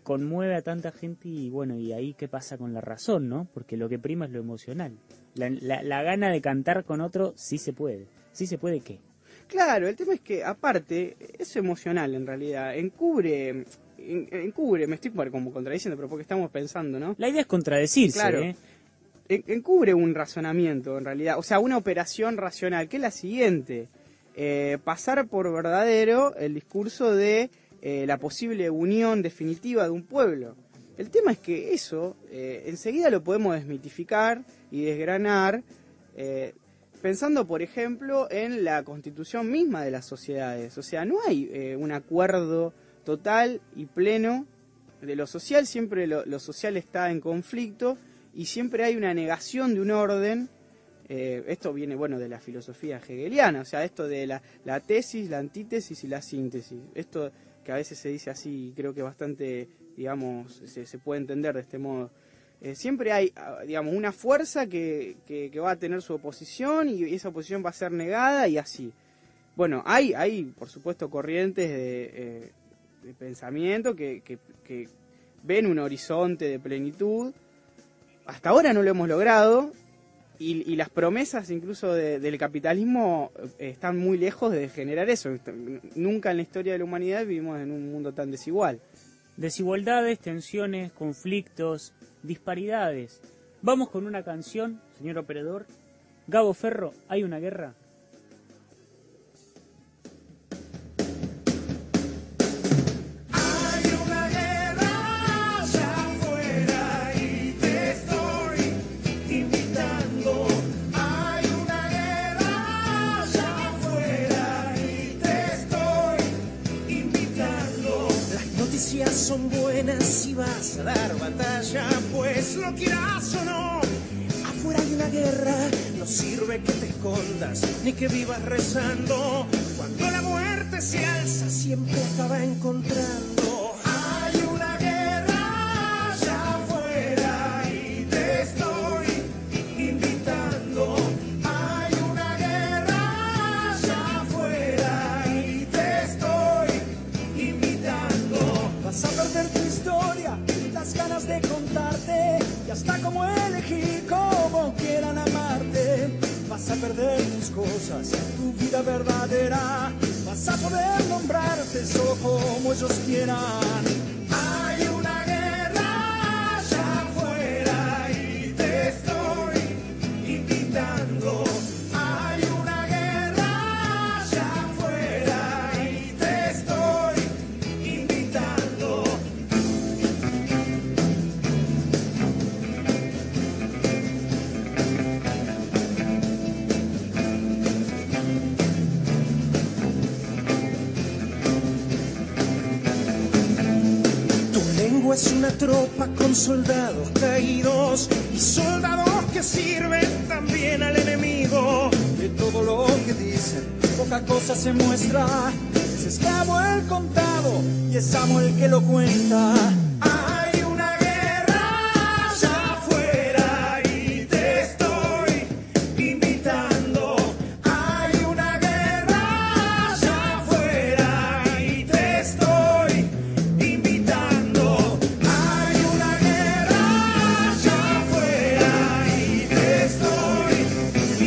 conmueve a tanta gente. Y bueno, y ahí qué pasa con la razón, ¿no? Porque lo que prima es lo emocional, la gana de cantar con otro. Sí se puede. ¿Sí se puede qué? Claro, el tema es que, aparte, eso emocional en realidad encubre, me estoy como contradiciendo, pero porque estamos pensando, ¿no? La idea es contradecirse, claro. Encubre un razonamiento en realidad, o sea, una operación racional, que es la siguiente: pasar por verdadero el discurso de la posible unión definitiva de un pueblo. El tema es que eso enseguida lo podemos desmitificar y desgranar, pensando, por ejemplo, en la constitución misma de las sociedades. O sea, no hay un acuerdo total y pleno de lo social. Siempre lo social está en conflicto y siempre hay una negación de un orden. Esto viene, bueno, de la filosofía hegeliana. O sea, esto de la tesis, la antítesis y la síntesis. Esto que a veces se dice así, creo que bastante, digamos, se puede entender de este modo. Siempre hay, digamos, una fuerza que va a tener su oposición y esa oposición va a ser negada y así. Bueno, hay por supuesto, corrientes de pensamiento que ven un horizonte de plenitud. Hasta ahora no lo hemos logrado y las promesas incluso del capitalismo están muy lejos de generar eso. Nunca en la historia de la humanidad vivimos en un mundo tan desigual. Desigualdades, tensiones, conflictos, disparidades. Vamos con una canción, señor operador. Gabo Ferro, ¿hay una guerra? Hay una guerra allá afuera y te estoy invitando. Hay una guerra allá afuera y te estoy invitando. Las noticias son buenas y vas a dar batalla, pues lo quieras o no. Afuera hay una guerra, no sirve que te escondas ni que vivas rezando. Cuando la muerte se alza siempre acaba encontrando. Hay una guerra allá afuera y te estoy invitando. Hay una guerra allá afuera y te estoy invitando. Vas a perder tu historia, las ganas de contarte y hasta cómo elegir, cómo quieran amarte. Vas a perder tus cosas, tu vida verdadera. Vas a poder nombrarte solo como ellos quieran. Hay una guerra allá afuera y te estoy invitando. Hay una guerra allá afuera y te estoy invitando. es una tropa con soldados caídos y soldados que sirven también al enemigo. De todo lo que dicen, poca cosa se muestra. Es esclavo el contado y es amo el que lo cuenta. Hay una guerra allá afuera y te estoy invitando. Hay una guerra allá afuera y te estoy invitando. Hay una guerra allá afuera y te estoy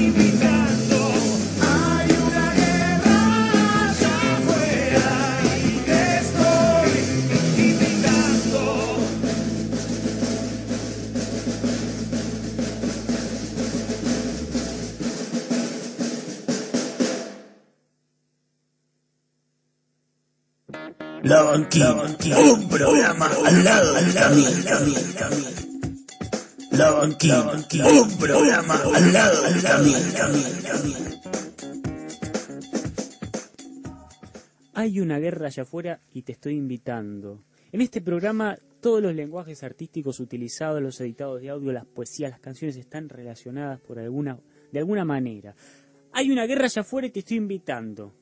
invitando. Hay una guerra allá afuera y te estoy invitando. La Banquina, un programa al lado del camino. La Banquina, un programa al lado del camino. Hay una guerra allá afuera y te estoy invitando. En este programa todos los lenguajes artísticos utilizados, los editados de audio, las poesías, las canciones están relacionadas de alguna manera. Hay una guerra allá afuera y te estoy invitando.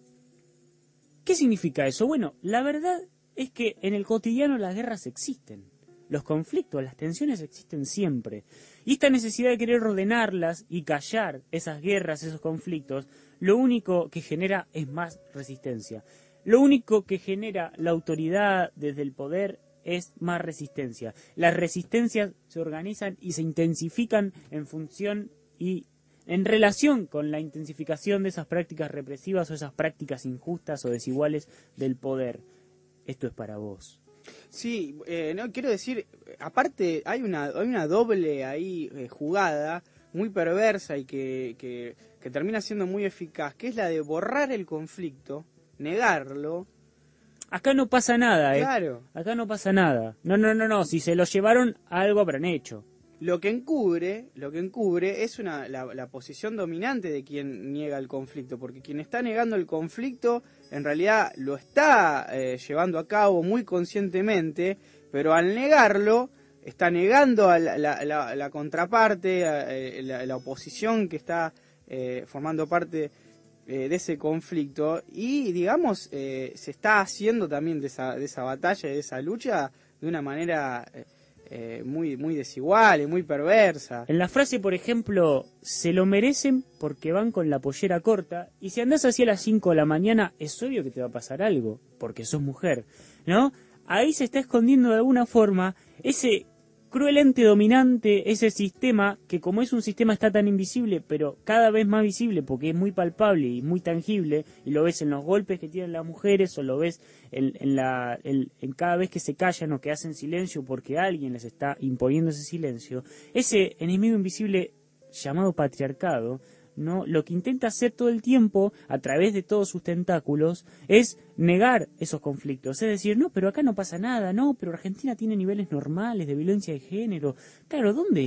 ¿Qué significa eso? Bueno, la verdad es que en el cotidiano las guerras existen. Los conflictos, las tensiones existen siempre. Y esta necesidad de querer ordenarlas y callar esas guerras, esos conflictos, lo único que genera es más resistencia. Lo único que genera la autoridad desde el poder es más resistencia. Las resistencias se organizan y se intensifican en función y en relación con la intensificación de esas prácticas represivas o esas prácticas injustas o desiguales del poder. Esto es para vos. Sí, no quiero decir, aparte hay una doble ahí jugada muy perversa y que termina siendo muy eficaz, que es la de borrar el conflicto, negarlo. Acá no pasa nada, Claro. Acá no pasa nada. No, si se lo llevaron, algo habrán hecho. Lo que encubre es la posición dominante de quien niega el conflicto, porque quien está negando el conflicto en realidad lo está llevando a cabo muy conscientemente, pero al negarlo está negando a la contraparte, la oposición que está formando parte de ese conflicto, y digamos se está haciendo también de esa batalla, de esa lucha, de una manera muy desigual y muy perversa. En la frase, por ejemplo, se lo merecen porque van con la pollera corta, y si andás hacia las 5 de la mañana es obvio que te va a pasar algo, porque sos mujer, ¿no? Ahí se está escondiendo de alguna forma ese cruel ente dominante, ese sistema que, como es un sistema, está tan invisible, pero cada vez más visible porque es muy palpable y muy tangible, y lo ves en los golpes que tienen las mujeres, o lo ves en cada vez que se callan o que hacen silencio porque alguien les está imponiendo ese silencio. Ese enemigo invisible llamado patriarcado, ¿no? Lo que intenta hacer todo el tiempo, a través de todos sus tentáculos, es negar esos conflictos. Es decir, no, pero acá no pasa nada, no, pero Argentina tiene niveles normales de violencia de género. Claro, ¿dónde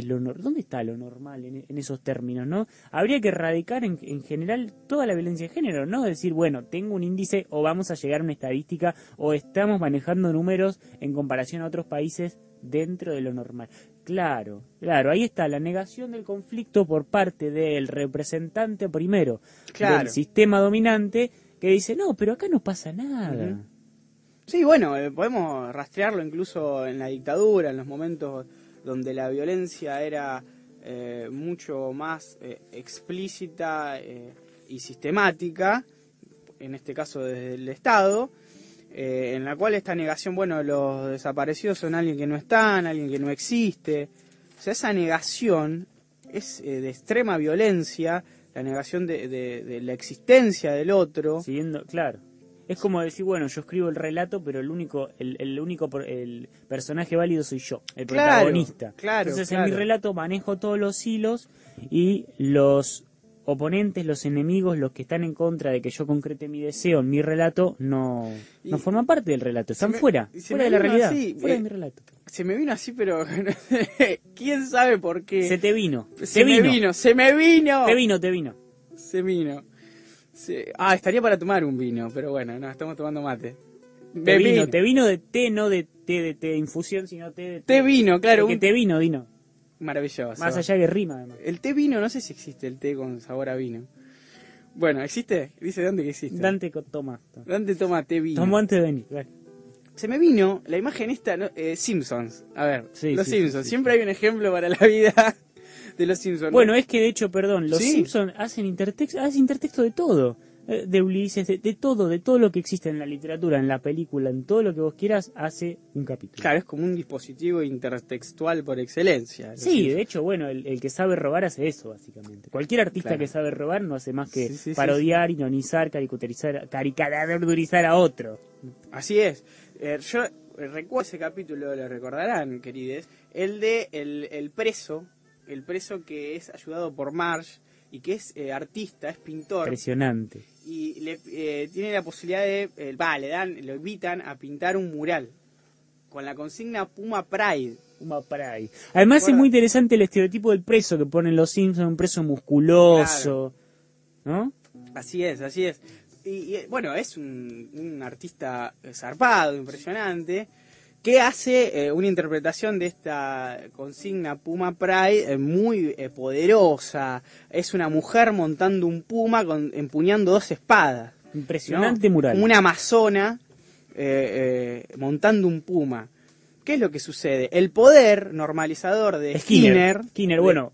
está lo normal en esos términos, no? Habría que erradicar en general toda la violencia de género, ¿no? Decir, bueno, tengo un índice, o vamos a llegar a una estadística, o estamos manejando números en comparación a otros países dentro de lo normal. Claro, ahí está la negación del conflicto por parte del representante primero del sistema dominante, que dice, no, pero acá no pasa nada. Sí, bueno, podemos rastrearlo incluso en la dictadura, en los momentos donde la violencia era mucho más explícita y sistemática, en este caso desde el Estado, en la cual esta negación, bueno, los desaparecidos son alguien que no están, alguien que no existe. O sea, esa negación es de extrema violencia, la negación de la existencia del otro. Claro. Es como decir, bueno, yo escribo el relato, pero el único personaje válido soy yo, el protagonista. Entonces en mi relato manejo todos los hilos, y los oponentes, los enemigos, los que están en contra de que yo concrete mi deseo en mi relato, no forman parte del relato, están fuera de la realidad, fuera de mi relato. Se me vino así, pero quién sabe por qué. Se te vino. Se me vino. Te vino. Estaría para tomar un vino, pero bueno, no, estamos tomando mate. Te vino de té, no de té de infusión, sino té de Té vino, claro. Porque té vino, Dino. Maravilloso. Más allá que rima, además. El té vino, no sé si existe el té con sabor a vino. Bueno, ¿existe? Dice Dante que existe. Dante toma té vino. Tomó antes de venir, claro. Se me vino la imagen esta, ¿no? Simpsons. A ver, Sí, los sí, Simpsons. sí. Siempre hay un ejemplo para la vida de los Simpsons. Bueno, es que de hecho, perdón, los ¿Sí? Simpsons hacen intertexto de todo. De Ulises, de todo lo que existe en la literatura, en la película, en todo lo que vos quieras, hace un capítulo. Claro, es como un dispositivo intertextual por excelencia. Sí, de hecho, bueno, el que sabe robar hace eso, básicamente. Cualquier artista Claro. que sabe robar no hace más que Sí, parodiar, ironizar, caricaturizar a otro. Así es. Yo recuerdo ese capítulo, lo recordarán, querides, el de el preso que es ayudado por Marge y que es artista, es pintor. Impresionante. Y tiene la posibilidad de, lo invitan a pintar un mural con la consigna Puma Pride. Puma Pride. Además es muy interesante el estereotipo del preso que ponen los Simpsons, un preso musculoso, ¿no? Así es. Y, bueno, es un artista zarpado, impresionante, que hace una interpretación de esta consigna Puma Pride muy poderosa. Es una mujer montando un puma empuñando 2 espadas. Impresionante ¿no? mural. Como una amazona montando un puma. ¿Qué es lo que sucede? El poder normalizador de Skinner, bueno,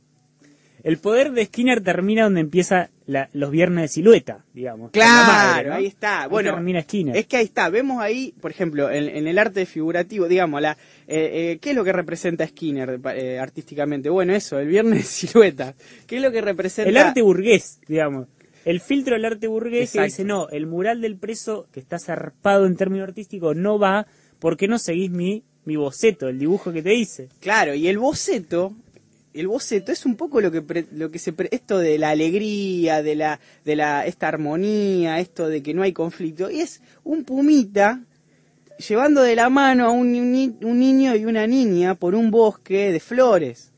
el poder de Skinner termina donde empieza los viernes de silueta, digamos. Claro, con la madre, ¿no? ahí está. Ahí Bueno, termina Skinner. es que ahí está. Vemos ahí, por ejemplo, en el arte figurativo, digamos, ¿qué es lo que representa Skinner artísticamente? Bueno, eso, el viernes de silueta. ¿Qué es lo que representa? El arte burgués, digamos. El filtro del arte burgués que Exacto. dice, no, el mural del preso, que está zarpado en términos artísticos, no va porque no seguís mi boceto, el dibujo que te hice. Claro, y el boceto es un poco lo que esto de la alegría, de esta armonía, esto de que no hay conflicto, y es un pumita llevando de la mano a un niño y una niña por un bosque de flores.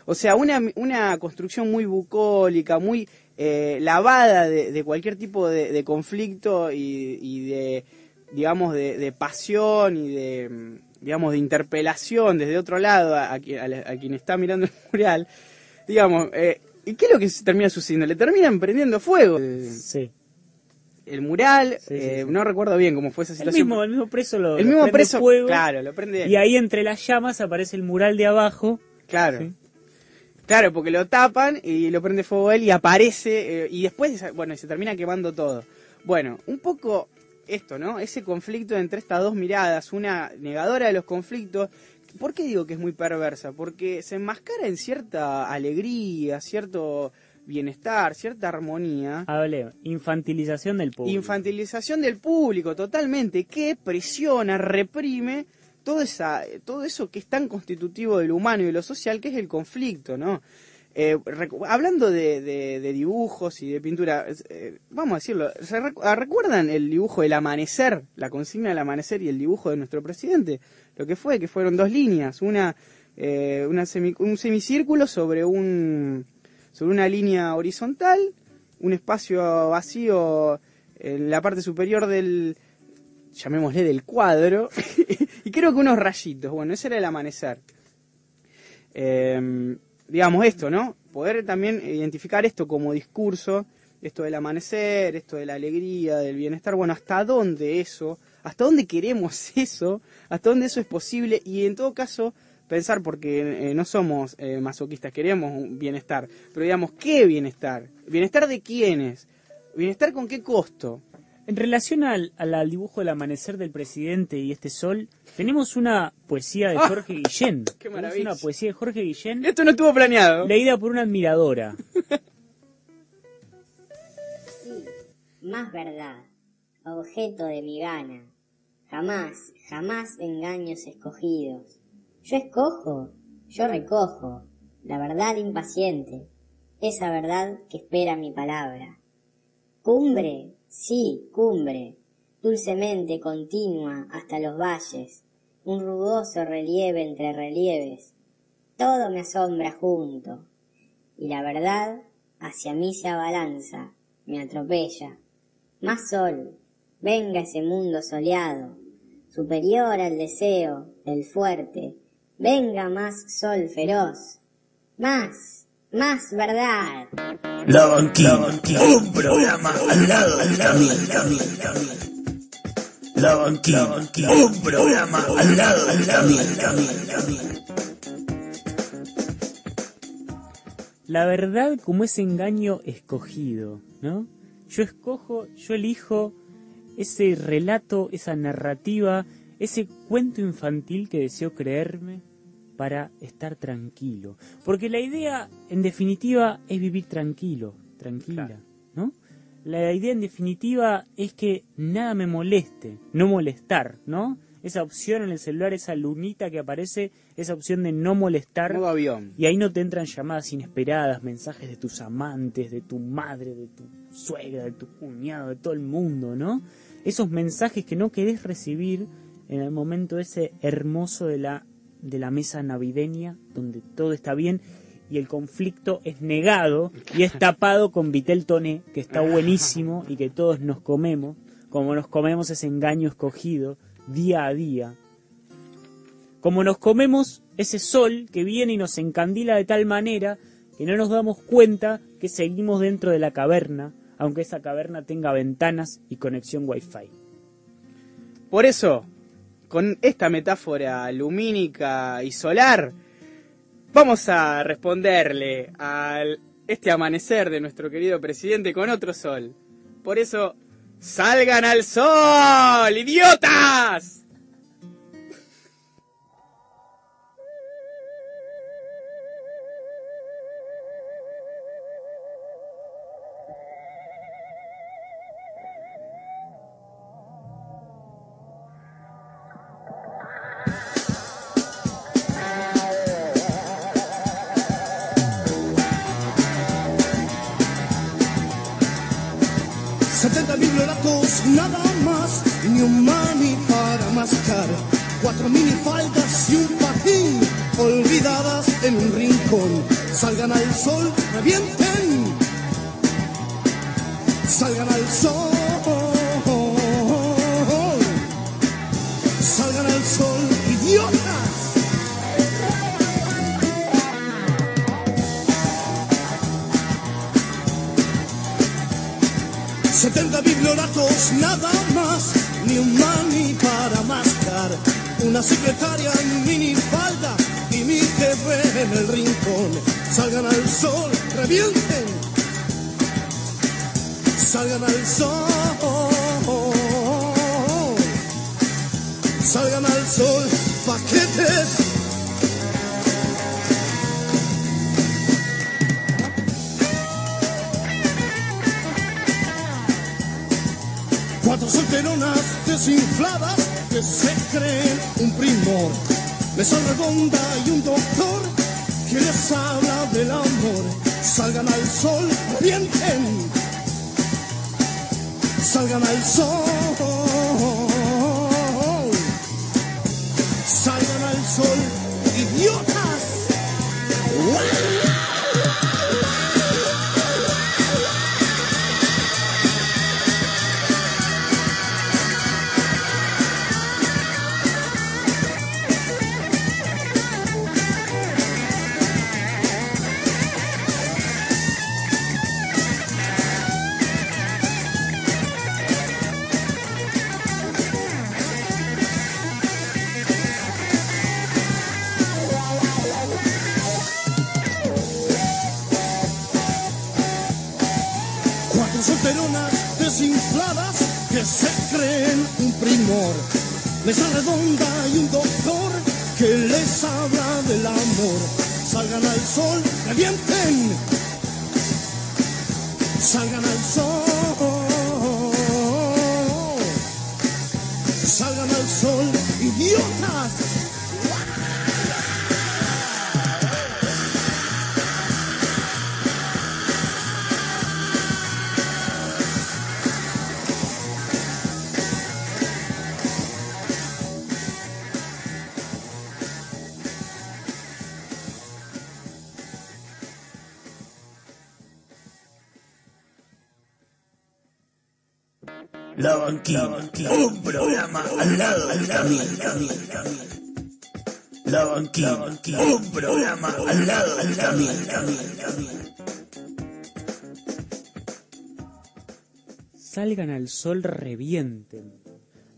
O sea, una construcción muy bucólica, muy lavada de cualquier tipo de conflicto y de, digamos, de pasión y de, digamos, de interpelación desde otro lado a quien está mirando el mural. Digamos, ¿y qué es lo que termina sucediendo? Le terminan prendiendo fuego. Sí. El mural, Sí. no recuerdo bien cómo fue esa situación. El mismo preso lo mismo prende fuego, claro, lo prende. y ahí entre las llamas aparece el mural de abajo. Claro. Sí. Claro, porque lo tapan y lo prende fuego él y aparece, y después, bueno, se termina quemando todo. Bueno, un poco esto, ¿no? Ese conflicto entre estas dos miradas, una negadora de los conflictos. ¿Por qué digo que es muy perversa? Porque se enmascara en cierta alegría, cierto bienestar, cierta armonía. Hable, infantilización del público. Infantilización del público, totalmente, que presiona, reprime todo eso que es tan constitutivo de lo humano y de lo social, que es el conflicto, ¿no? Hablando de dibujos y de pintura, vamos a decirlo, ¿recuerdan el dibujo del amanecer, la consigna del amanecer y el dibujo de nuestro presidente? Lo que fueron 2 líneas, un semicírculo sobre una línea horizontal, un espacio vacío en la parte superior llamémosle del cuadro, y creo que unos rayitos. Bueno, ese era el amanecer. Digamos esto, ¿no? Poder también identificar esto como discurso, esto del amanecer, esto de la alegría, del bienestar. Bueno, ¿hasta dónde queremos eso? ¿Hasta dónde eso es posible? Y en todo caso, pensar, porque no somos masoquistas, queremos un bienestar, pero digamos, ¿qué bienestar? ¿Bienestar de quiénes? ¿Bienestar con qué costo? En relación al dibujo del amanecer del presidente y este sol, tenemos una poesía de Jorge Guillén. ¡Qué maravilla! Una poesía de Jorge Guillén. Esto no estuvo planeado. Leída por una admiradora. Sí, más verdad, objeto de mi gana. Jamás, jamás engaños escogidos. Yo escojo, yo recojo, la verdad impaciente, esa verdad que espera mi palabra. Cumbre, sí, cumbre, dulcemente continua hasta los valles, un rugoso relieve entre relieves, todo me asombra junto, y la verdad hacia mí se abalanza, me atropella. Más sol, venga ese mundo soleado, superior al deseo del fuerte. Venga más sol feroz, más verdad. La Banquina, un programa al lado del camino. La Banquina, un programa al lado del camino. La verdad como ese engaño escogido, ¿no? Yo elijo ese relato, esa narrativa, ese cuento infantil que deseo creerme para estar tranquilo. Porque la idea, en definitiva, es vivir tranquila, ¿no? La idea, en definitiva, es que nada me moleste, no molestar, ¿no? Esa opción en el celular, esa lunita que aparece, esa opción de no molestar. Modo avión. Y ahí no te entran llamadas inesperadas, mensajes de tus amantes, de tu madre, de tu suegra, de tu cuñado, de todo el mundo, ¿no? Esos mensajes que no querés recibir en el momento ese hermoso de la mesa navideña, donde todo está bien y el conflicto es negado y es tapado con Vitel Toné, que está buenísimo y que todos nos comemos, como nos comemos ese engaño escogido día a día, como nos comemos ese sol que viene y nos encandila de tal manera que no nos damos cuenta que seguimos dentro de la caverna, aunque esa caverna tenga ventanas y conexión Wi-Fi. Por eso, con esta metáfora lumínica y solar, vamos a responderle a este amanecer de nuestro querido presidente con otro sol. Por eso, ¡salgan al sol, idiotas! Bibliolatos nada más, ni un mani para mascar, 4 minifaldas y un patín olvidadas en un rincón. Salgan al sol, revienten, salgan al sol, salgan al sol, idiotas. 70 biblioratos nada más, ni un mani para mascar, una secretaria en minifalda y mi jefe en el rincón. Salgan al sol, revienten, salgan al sol, salgan al sol, paquetes. Cuatro solteronas desinfladas que se creen un primor, mesa redonda y un doctor que les habla del amor. Salgan al sol, revienten, salgan al sol, salgan al sol, idiotas. ¡Wow! Solteronas desinfladas que se creen un primor, mesa redonda y un doctor que les habla del amor. Salgan al sol, revienten, salgan al sol, salgan al sol, idiotas. La Banquina, un programa al lado del camino. La Banquina, un programa al lado del camino. Salgan al sol, revienten.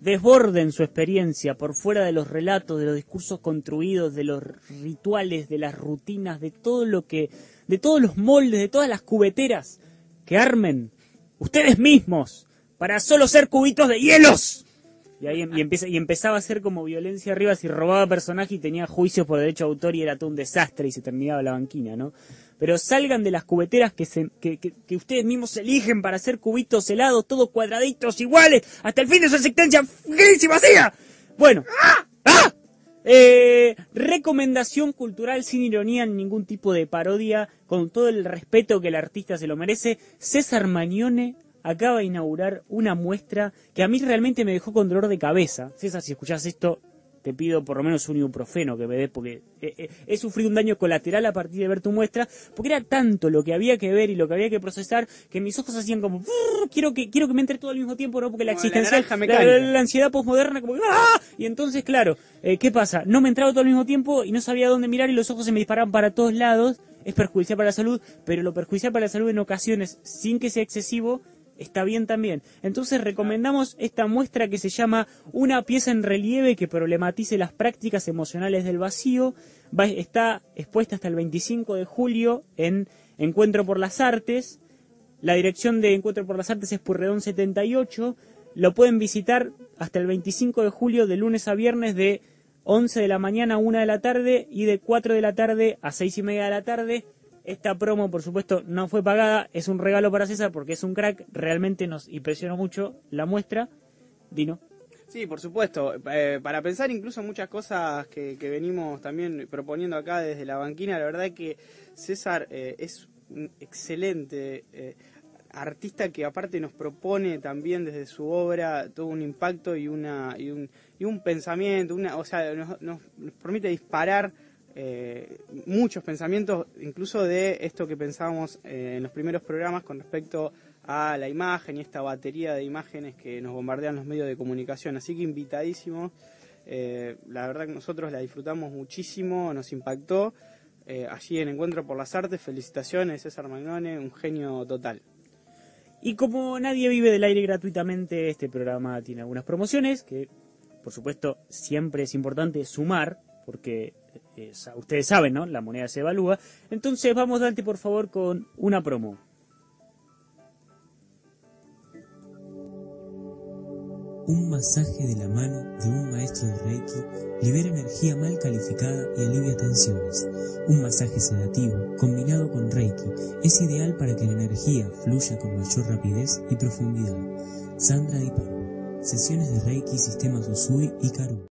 Desborden su experiencia por fuera de los relatos, de los discursos construidos, de los rituales, de las rutinas, de todo lo que, de todos los moldes, de todas las cubeteras que armen ustedes mismos para solo ser cubitos de hielos. Y ahí empezaba a ser como violencia arriba si robaba personaje y tenía juicios por derecho de autor y era todo un desastre y se terminaba la banquina, ¿no? Pero salgan de las cubeteras que ustedes mismos eligen para hacer cubitos helados, todos cuadraditos, iguales, hasta el fin de su existencia gris y vacía. Bueno, recomendación cultural sin ironía, ningún tipo de parodia, con todo el respeto que el artista se lo merece. César Magnone acaba de inaugurar una muestra que a mí realmente me dejó con dolor de cabeza. César, si escuchás esto, te pido por lo menos un ibuprofeno que me des, porque he sufrido un daño colateral a partir de ver tu muestra, porque era tanto lo que había que ver y lo que había que procesar, que mis ojos hacían como, quiero que me entre todo al mismo tiempo, ¿no? Porque la existencia, la ansiedad posmoderna, como, ¡ah! Y entonces, claro, ¿qué pasa? No me entraba todo al mismo tiempo y no sabía dónde mirar y los ojos se me disparaban para todos lados. Es perjudicial para la salud, pero lo perjudicial para la salud en ocasiones, sin que sea excesivo, está bien también. Entonces recomendamos esta muestra que se llama Una pieza en relieve que problematice las prácticas emocionales del vacío. Está expuesta hasta el 25 de julio en Encuentro por las Artes. La dirección de Encuentro por las Artes es Purredón 78. Lo pueden visitar hasta el 25 de julio de lunes a viernes de 11 de la mañana a 1 de la tarde y de 4 de la tarde a 6:30 de la tarde. Esta promo, por supuesto, no fue pagada, es un regalo para César porque es un crack, realmente nos impresionó mucho la muestra. Dino. Sí, por supuesto, para pensar incluso muchas cosas que venimos también proponiendo acá desde la banquina, la verdad que César es un excelente artista que aparte nos propone también desde su obra todo un impacto y un pensamiento, o sea, nos permite disparar muchos pensamientos, incluso de esto que pensábamos en los primeros programas con respecto a la imagen y esta batería de imágenes que nos bombardean los medios de comunicación. Así que invitadísimos, la verdad que nosotros la disfrutamos muchísimo, nos impactó. Allí en Encuentro por las Artes, felicitaciones, César Magnone, un genio total. Y como nadie vive del aire gratuitamente, este programa tiene algunas promociones que, por supuesto, siempre es importante sumar, porque ustedes saben, ¿no? La moneda se evalúa. Entonces vamos, Dante, por favor, con una promo. Un masaje de la mano de un maestro de Reiki libera energía mal calificada y alivia tensiones. Un masaje sedativo combinado con Reiki es ideal para que la energía fluya con mayor rapidez y profundidad. Sandra Di Pardo. Sesiones de Reiki, sistemas Usui y Karu.